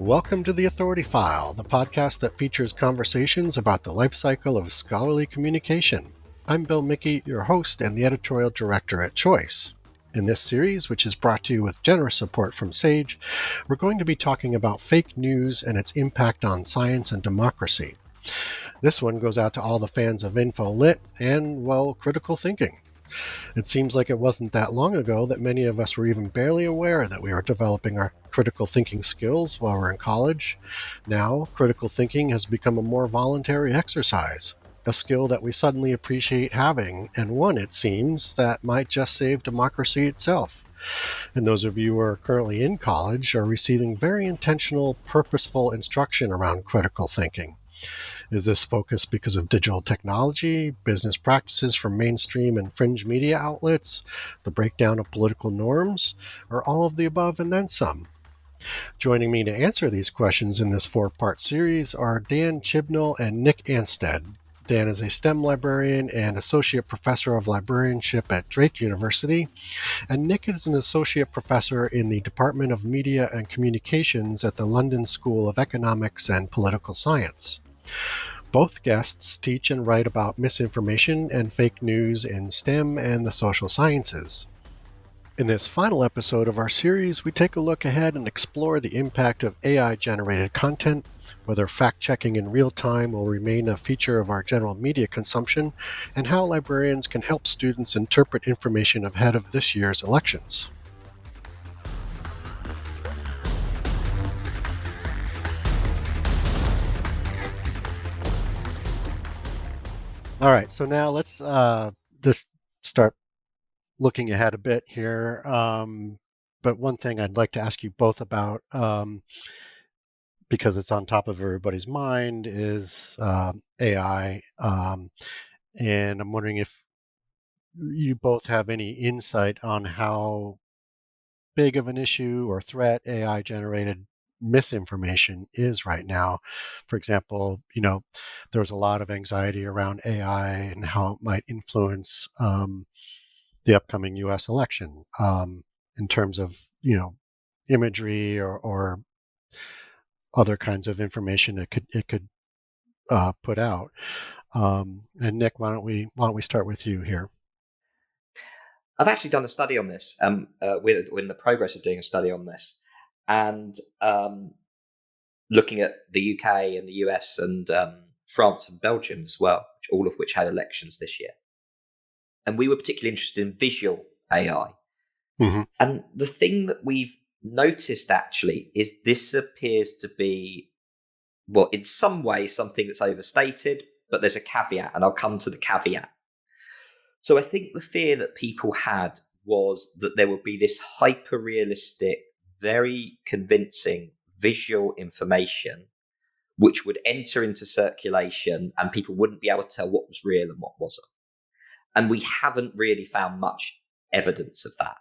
Welcome to The Authority File, the podcast that features conversations about the life cycle of scholarly communication. I'm Bill Mickey, your host and the editorial director at Choice. In this series, which is brought to you with generous support from SAGE, we're going to be talking about fake news and its impact on science and democracy. This one goes out to all the fans of InfoLit and, well, critical thinking. It seems like it wasn't that long ago that many of us were even barely aware that we were developing our critical thinking skills while we're in college. Now, critical thinking has become a more voluntary exercise, a skill that we suddenly appreciate having, and one, it seems, that might just save democracy itself. And those of you who are currently in college are receiving very intentional, purposeful instruction around critical thinking. Is this focus because of digital technology, business practices from mainstream and fringe media outlets, the breakdown of political norms, or all of the above and then some? Joining me to answer these questions in this four-part series are Dan Chibnall and Nick Anstead. Dan is a STEM librarian and associate professor of librarianship at Drake University, and Nick is an associate professor in the Department of Media and Communications at the London School of Economics and Political Science. Both guests teach and write about misinformation and fake news in STEM and the social sciences. In this final episode of our series, we take a look ahead and explore the impact of AI-generated content, whether fact-checking in real time will remain a feature of our general media consumption, and how librarians can help students interpret information ahead of this year's elections. All right, so now let's just start looking ahead a bit here. But one thing I'd like to ask you both about, because it's on top of everybody's mind, is AI. And I'm wondering if you both have any insight on how big of an issue or threat AI-generated misinformation is right now. For example, there's a lot of anxiety around AI and how it might influence the upcoming U.S. election in terms of, imagery or other kinds of information it could put out. And Nick, why don't we start with you here? I've actually done a study on this. We're in the progress of doing a study on this, and looking at the UK and the US and France and Belgium as well, all of which had elections this year. And we were particularly interested in visual AI. Mm-hmm. And the thing that we've noticed actually is this appears to be, well, in some ways, something that's overstated, but there's a caveat, and I'll come to the caveat. So I think the fear that people had was that there would be this hyper-realistic, very convincing visual information which would enter into circulation and people wouldn't be able to tell what was real and what wasn't. And we haven't really found much evidence of that.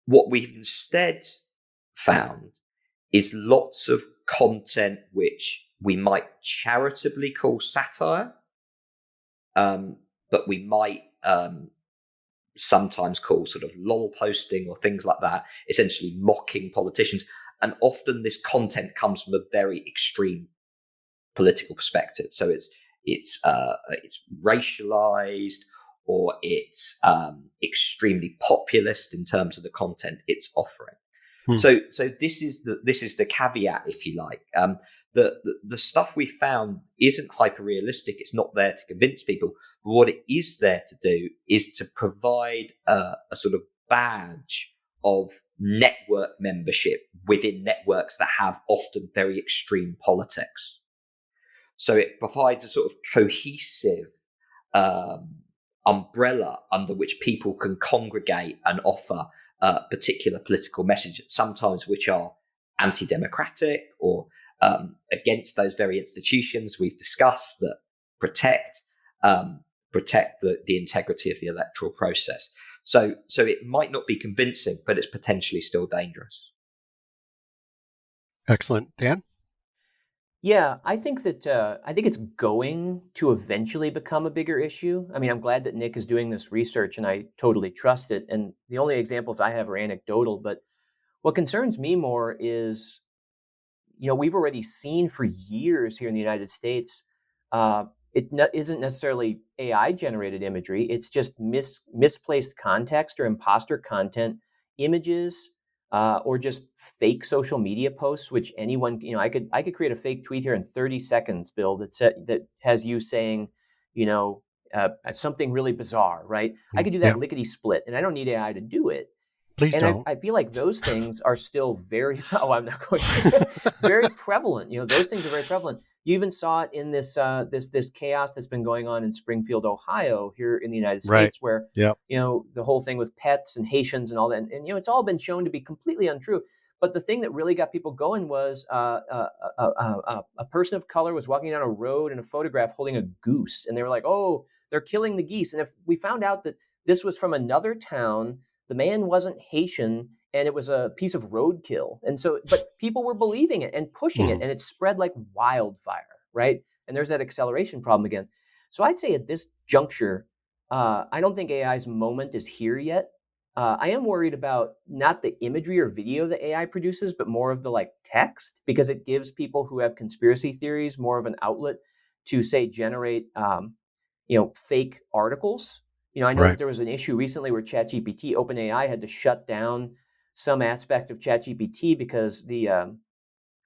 What we've instead found is lots of content which we might charitably call satire, but we might sometimes call sort of lol posting or things like that, essentially mocking politicians. And often this content comes from a very extreme political perspective. So it's racialized, or it's extremely populist in terms of the content it's offering. So this is the caveat, if you like. The stuff we found isn't hyper realistic. It's not there to convince people. But what it is there to do is to provide a sort of badge of network membership within networks that have often very extreme politics. So it provides a sort of cohesive umbrella under which people can congregate and offer particular political messages, sometimes which are anti-democratic or against those very institutions we've discussed that protect the integrity of the electoral process. So it might not be convincing, but it's potentially still dangerous. Excellent. Dan? Yeah, I think it's going to eventually become a bigger issue. I mean, I'm glad that Nick is doing this research, and I totally trust it. And the only examples I have are anecdotal. But what concerns me more is, we've already seen for years here in the United States, isn't necessarily AI generated imagery. It's just misplaced context or imposter content, images, or just fake social media posts, which anyone, I could create a fake tweet here in 30 seconds, Bill, that has you saying, something really bizarre, right? I could do that Yeah. lickety split, and I don't need AI to do it. Please And don't. I feel like those things are still very, oh, I'm not going to, very prevalent. Those things are very prevalent. You even saw it in this chaos that's been going on in Springfield, Ohio, here in the United Right. States, where Yep. the whole thing with pets and Haitians and all that, and it's all been shown to be completely untrue. But the thing that really got people going was a person of color was walking down a road in a photograph holding a goose, and they were like, "Oh, they're killing the geese." And if we found out that this was from another town, the man wasn't Haitian, and it was a piece of roadkill. And so, but people were believing it and pushing it, Mhm. and it spread like wildfire, right? And there's that acceleration problem again. So I'd say at this juncture, I don't think AI's moment is here yet. I am worried about not the imagery or video that AI produces, but more of the like text, because it gives people who have conspiracy theories more of an outlet to say generate fake articles. I know that Right. there was an issue recently where ChatGPT, OpenAI, had to shut down some aspect of ChatGPT because the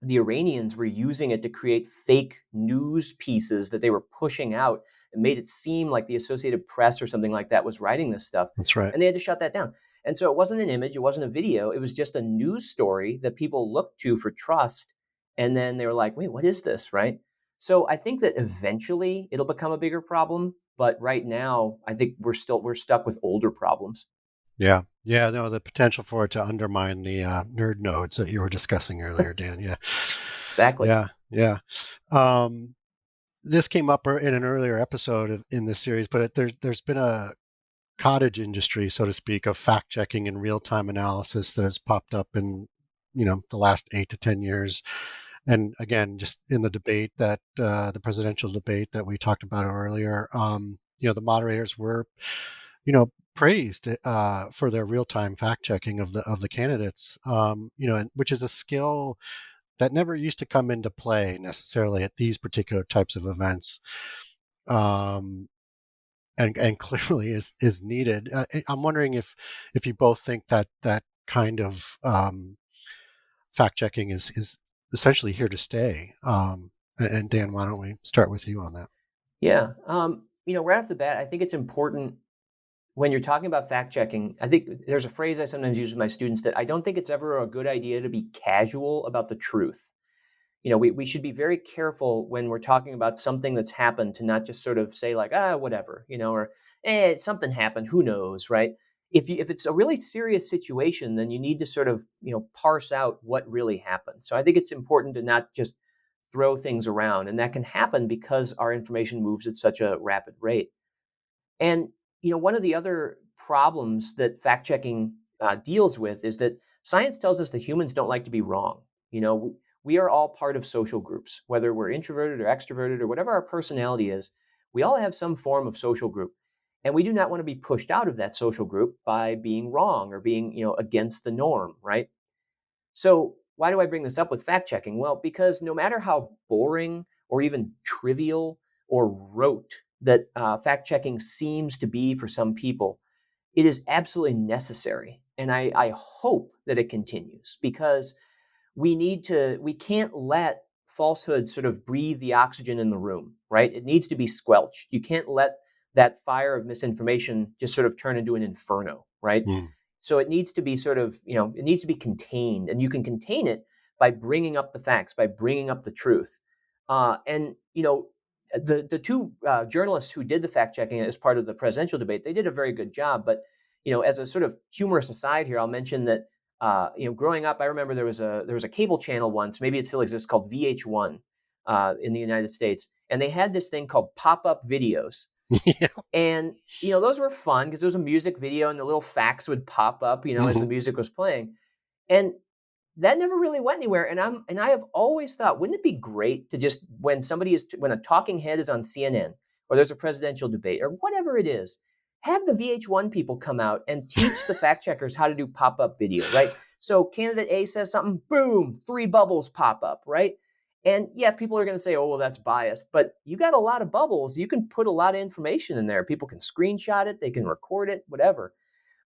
Iranians were using it to create fake news pieces that they were pushing out and made it seem like the Associated Press or something like that was writing this stuff. That's right. And they had to shut that down. And so it wasn't an image, it wasn't a video, it was just a news story that people looked to for trust. And then they were like, wait, what is this? Right. So I think that eventually it'll become a bigger problem. But right now, I think we're stuck with older problems. Yeah. Yeah. No, the potential for it to undermine the nerd nodes that you were discussing earlier, Dan. Yeah. Exactly. Yeah. Yeah. Um, this came up in an earlier episode in this series, but there's been a cottage industry, so to speak, of fact checking and real time analysis that has popped up in the last 8 to 10 years. And again, just in the debate that the presidential debate that we talked about earlier, the moderators were, praised for their real time fact checking of the candidates, and, which is a skill that never used to come into play necessarily at these particular types of events. Um, and clearly is needed. I'm wondering if you both think that that kind of fact checking is essentially here to stay. And Dan, why don't we start with you on that? Yeah. Right off the bat, I think it's important when you're talking about fact checking. I think there's a phrase I sometimes use with my students that I don't think it's ever a good idea to be casual about the truth. We should be very careful when we're talking about something that's happened to not just sort of say like, whatever, or something happened, who knows, right? If it's a really serious situation, then you need to sort of, parse out what really happened. So I think it's important to not just throw things around. And that can happen because our information moves at such a rapid rate. And one of the other problems that fact checking deals with is that science tells us that humans don't like to be wrong. We are all part of social groups, whether we're introverted or extroverted or whatever our personality is. We all have some form of social group, and we do not want to be pushed out of that social group by being wrong or being against the norm, right? So why do I bring this up with fact checking? Well, because no matter how boring or even trivial or rote that fact checking seems to be for some people, it is absolutely necessary. And I hope that it continues because we can't let falsehood sort of breathe the oxygen in the room, right? It needs to be squelched. You can't let that fire of misinformation just sort of turn into an inferno, right? Mm. So it needs to be sort of, it needs to be contained, and you can contain it by bringing up the facts, by bringing up the truth. And the two journalists who did the fact checking as part of the presidential debate, they did a very good job. But as a sort of humorous aside here, I'll mention that growing up, I remember there was a cable channel once, maybe it still exists, called VH1 in the United States, and they had this thing called pop-up videos. Yeah. And those were fun because there was a music video and the little facts would pop up, as the Hmm. music was playing. And that never really went anywhere. And I have always thought, wouldn't it be great to just when a talking head is on CNN or there's a presidential debate or whatever it is, have the VH1 people come out and teach the fact checkers how to do pop-up video, right? So candidate A says something, boom, 3 bubbles pop up, right? And yeah, people are going to say, oh, well, that's biased. But you got a lot of bubbles. You can put a lot of information in there. People can screenshot it, they can record it, whatever.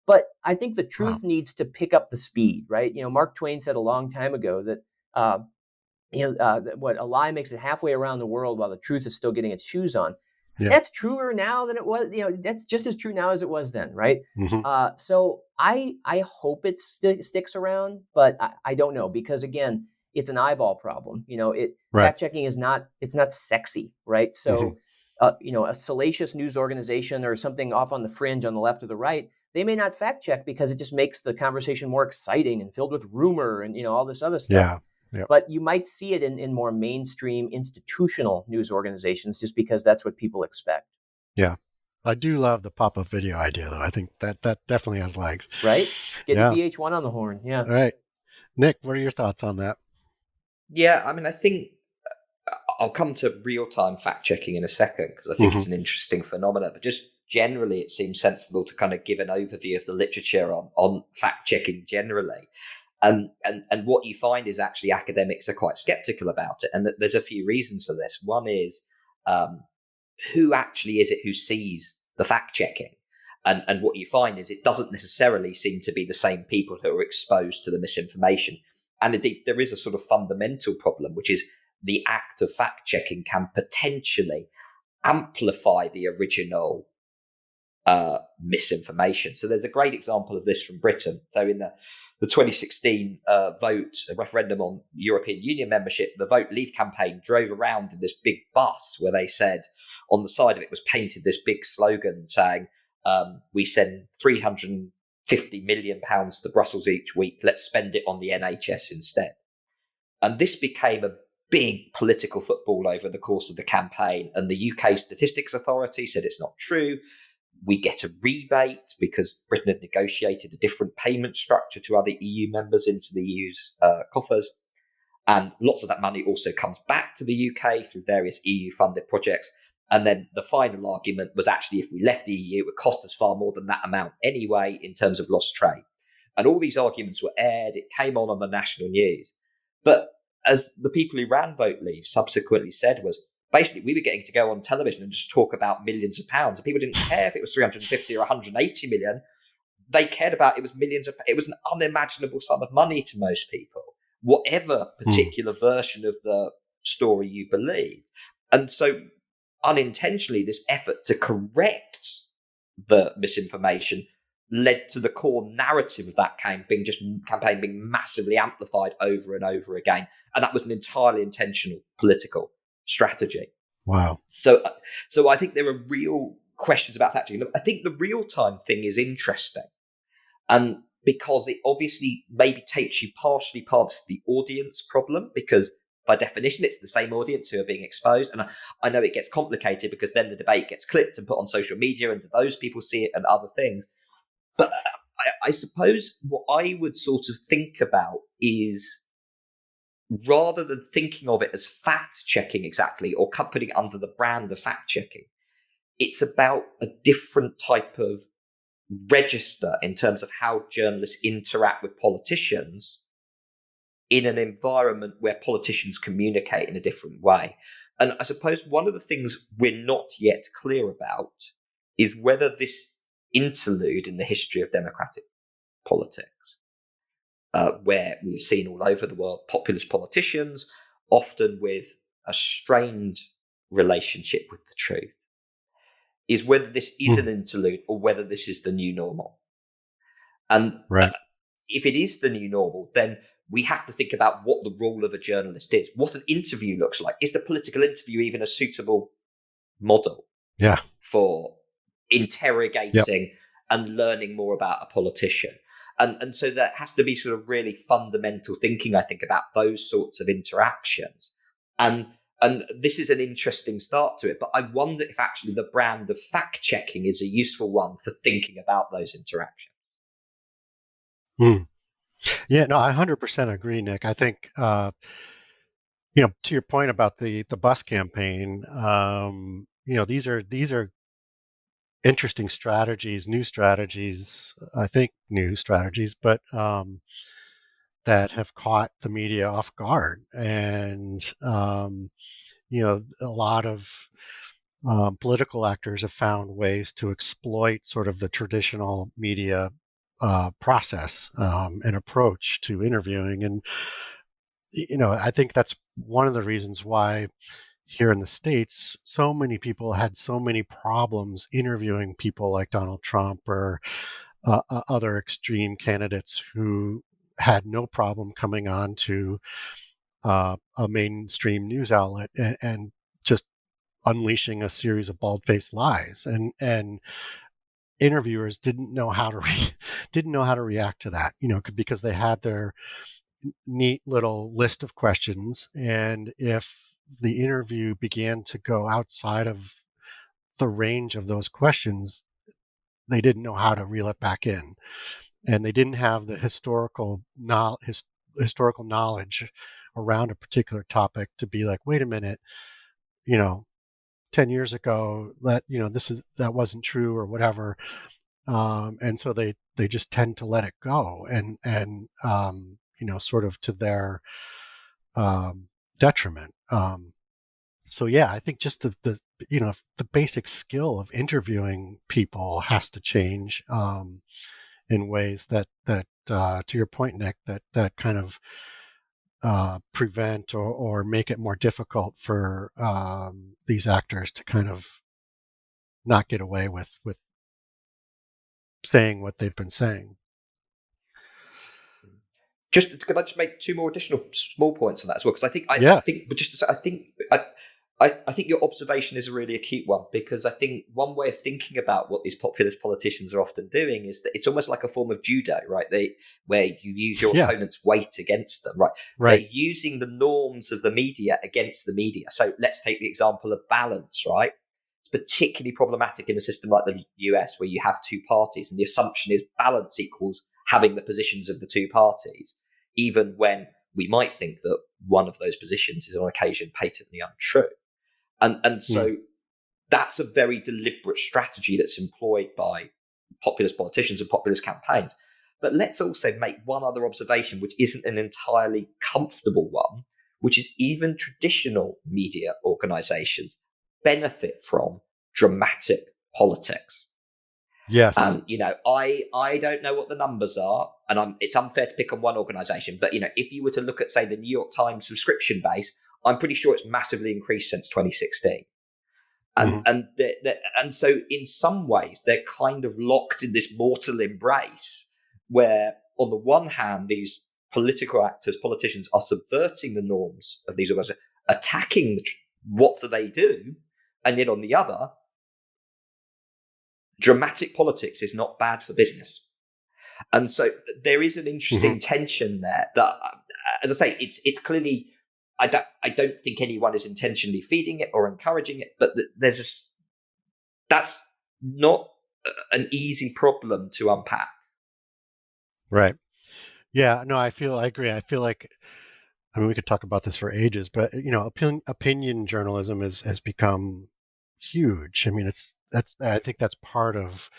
But I think the truth needs to pick up the speed, right? Mark Twain said a long time ago that, what a lie makes it halfway around the world while the truth is still getting its shoes on. Yeah. That's truer now than it was. That's just as true now as it was then, right? Mm-hmm. So I hope it sticks around, but I don't know, because again, it's an eyeball problem. Fact checking is not sexy, right? So a salacious news organization or something off on the fringe on the left or the right, they may not fact check because it just makes the conversation more exciting and filled with rumor and all this other stuff. Yeah. Yep. But you might see it in more mainstream institutional news organizations just because that's what people expect. Yeah. I do love the pop-up video idea, though. I think that definitely has legs. Right? Getting VH1 on the horn. Yeah. All right. Nick, what are your thoughts on that? Yeah, I mean, I think I'll come to real-time fact-checking in a second, because I think it's an interesting phenomenon. But just generally, it seems sensible to kind of give an overview of the literature on fact-checking generally. And what you find is actually academics are quite skeptical about it. And there's a few reasons for this. One is who actually is it who sees the fact-checking? And what you find is it doesn't necessarily seem to be the same people who are exposed to the misinformation. And indeed, there is a sort of fundamental problem, which is the act of fact-checking can potentially amplify the original misinformation. So there's a great example of this from Britain. So in the 2016 referendum on European Union membership, the Vote Leave campaign drove around in this big bus where they said, on the side of it was painted this big slogan saying, we send £350 million to Brussels each week. Let's spend it on the NHS instead. And this became a big political football over the course of the campaign. And the UK Statistics Authority said it's not true. We get a rebate because Britain had negotiated a different payment structure to other EU members into the EU's coffers. And lots of that money also comes back to the UK through various EU-funded projects. And then the final argument was actually if we left the EU, it would cost us far more than that amount anyway in terms of lost trade. And all these arguments were aired. It came on the national news. But as the people who ran Vote Leave subsequently said was, basically, we were getting to go on television and just talk about millions of pounds. And people didn't care if it was 350 or 180 million. They cared about it was millions of. It was an unimaginable sum of money to most people, whatever particular version of the story you believe. And so, unintentionally, this effort to correct the misinformation led to the core narrative of that campaign being massively amplified over and over again. And that was an entirely intentional political strategy. Wow. So I think there are real questions about fact checking. I think the real-time thing is interesting. And because it obviously maybe takes you partially past the audience problem, because by definition, it's the same audience who are being exposed. And I know it gets complicated because then the debate gets clipped and put on social media and those people see it and other things. But I suppose what I would sort of think about is, rather than thinking of it as fact-checking exactly or putting it under the brand of fact-checking, it's about a different type of register in terms of how journalists interact with politicians in an environment where politicians communicate in a different way. And I suppose one of the things we're not yet clear about is whether this interlude in the history of democratic politics, where we've seen all over the world populist politicians, often with a strained relationship with the truth, is whether this is an interlude or whether this is the new normal. And if it is the new normal, then we have to think about what the role of a journalist is, what an interview looks like. Is the political interview even a suitable model for interrogating and learning more about a politician? And so there has to be sort of really fundamental thinking, I think, about those sorts of interactions. And this is an interesting start to it. But I wonder if actually the brand of fact-checking is a useful one for thinking about those interactions. Yeah, no, I 100% agree, Nick. I think, to your point about the bus campaign, these are interesting strategies, new strategies, I think new strategies, but that have caught the media off guard. And, a lot of political actors have found ways to exploit sort of the traditional media process and approach to interviewing. And, I think that's one of the reasons why here in the States, so many people had so many problems interviewing people like Donald Trump or other extreme candidates who had no problem coming on to a mainstream news outlet and just unleashing a series of bald-faced lies. And interviewers didn't know how to didn't know how to react to that, because they had their neat little list of questions, and if the interview began to go outside of the range of those questions, they didn't know how to reel it back in, and they didn't have the historical knowledge around a particular topic to be like, wait a minute, you know 10 years ago that wasn't true or whatever. And so they just tend to let it go, and sort of to their um, detriment. So yeah, I think just the basic skill of interviewing people has to change in ways that to your point, Nick, that kind of prevent or make it more difficult for these actors to kind of not get away with saying what they've been saying. Could I just make two more additional small points on that as well? Because Yeah. I think your observation is a really acute one, because I think one way of thinking about what these populist politicians are often doing is that it's almost like a form of judo, right? Where you use your Yeah. opponent's weight against them, right? Right. They're using the norms of the media against the media. So let's take the example of balance, right? It's particularly problematic in a system like the US, where you have two parties, and the assumption is balance equals having the positions of the two parties, even when we might think that one of those positions is on occasion patently untrue. And so that's a very deliberate strategy that's employed by populist politicians and populist campaigns. But let's also make one other observation, which isn't an entirely comfortable one, which is even traditional media organizations benefit from dramatic politics. Yes. And I don't know what the numbers are, and it's unfair to pick on one organization. But if you were to look at, say, the New York Times subscription base, I'm pretty sure it's massively increased since 2016. Mm-hmm. And so in some ways they're kind of locked in this mortal embrace, where on the one hand these politicians are subverting the norms of these organizations, attacking what do they do, and yet on the other, dramatic politics is not bad for business. And so there is an interesting tension there that, as I say, it's clearly, I don't think anyone is intentionally feeding it or encouraging it, but that's not an easy problem to unpack. Right. Yeah. No, I agree. I feel like, we could talk about this for ages, but opinion journalism has become huge. I mean, I think that's part of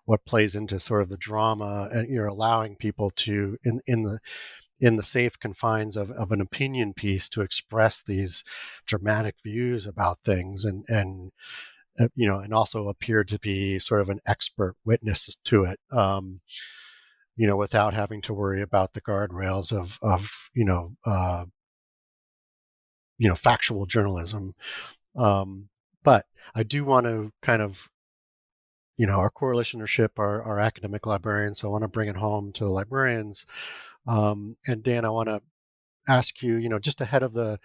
what plays into sort of the drama, and you're allowing people to in the safe confines of an opinion piece to express these dramatic views about things, and also appear to be sort of an expert witness to it, without having to worry about the guardrails of factual journalism. But I do want to kind of, our core listenership are academic librarians, so I want to bring it home to the librarians. And Dan, I want to ask you, just ahead of the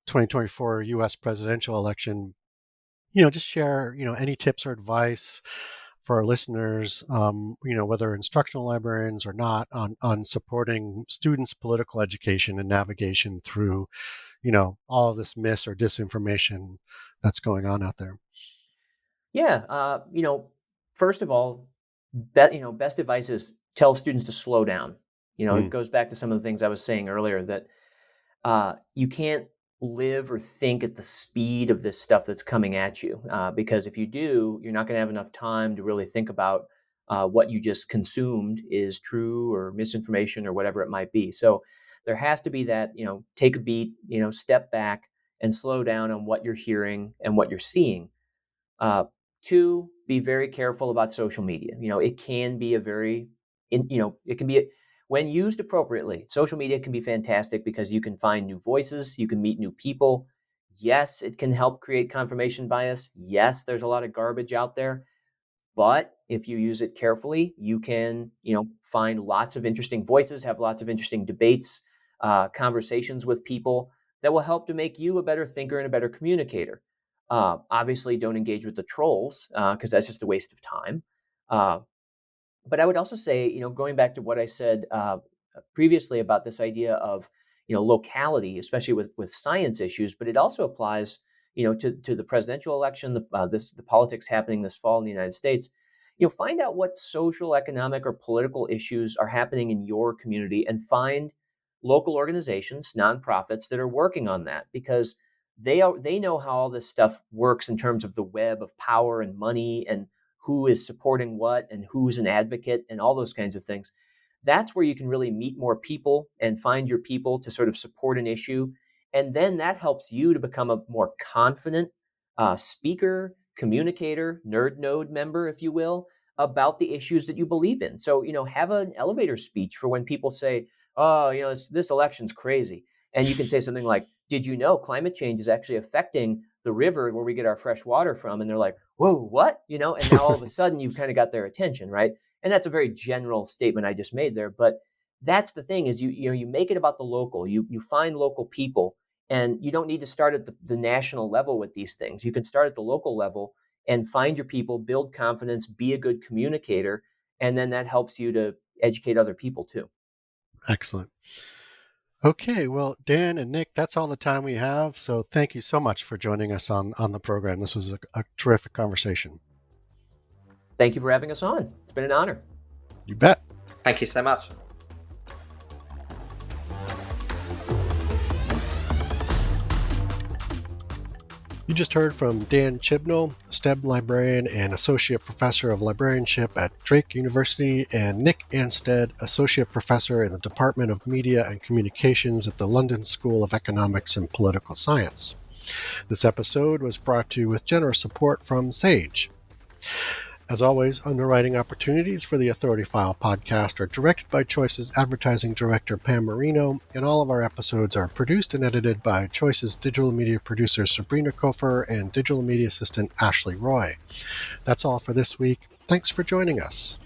2024 U.S. presidential election, just share, any tips or advice for our listeners, whether instructional librarians or not, on supporting students' political education and navigation through, all of this mis or disinformation that's going on out there. Yeah. First of all, best advice is tell students to slow down. It goes back to some of the things I was saying earlier, that you can't live or think at the speed of this stuff that's coming at you. Because if you do, you're not going to have enough time to really think about what you just consumed is true or misinformation or whatever it might be. So there has to be that, take a beat, step back and slow down on what you're hearing and what you're seeing. Two, be very careful about social media. It can be it can be, when used appropriately, social media can be fantastic because you can find new voices, you can meet new people. Yes, it can help create confirmation bias. Yes, there's a lot of garbage out there. But if you use it carefully, you can, find lots of interesting voices, have lots of interesting debates, conversations with people that will help to make you a better thinker and a better communicator. Obviously, don't engage with the trolls because that's just a waste of time. Uh, but I would also say, going back to what I said previously about this idea of, locality, especially with science issues, but it also applies, to the presidential election, the politics happening this fall in the United States. Find out what social, economic, or political issues are happening in your community, and find local organizations, nonprofits that are working on that, because they know how all this stuff works in terms of the web of power and money and who is supporting what and who's an advocate and all those kinds of things. That's where you can really meet more people and find your people to sort of support an issue. And then that helps you to become a more confident speaker, communicator, nerd node member, if you will, about the issues that you believe in. So, have an elevator speech for when people say, oh, this election's crazy. And you can say something like, did you know climate change is actually affecting the river where we get our fresh water from? And they're like, whoa, what? And now all of a sudden you've kind of got their attention, right? And that's a very general statement I just made there. But that's the thing, is you make it about the local. You find local people, and you don't need to start at the national level with these things. You can start at the local level and find your people, build confidence, be a good communicator. And then that helps you to educate other people too. Excellent. Okay, well, Dan and Nick, that's all the time we have. So thank you so much for joining us on the program. This was a terrific conversation. Thank you for having us on. It's been an honor. You bet. Thank you so much. You just heard from Dan Chibnall, STEM librarian and associate professor of librarianship at Drake University, and Nick Anstead, associate professor in the Department of Media and Communications at the London School of Economics and Political Science. This episode was brought to you with generous support from Sage. As always, underwriting opportunities for the Authority File podcast are directed by Choice's advertising director, Pam Marino, and all of our episodes are produced and edited by Choice's digital media producer, Sabrina Kofer, and digital media assistant, Ashley Roy. That's all for this week. Thanks for joining us.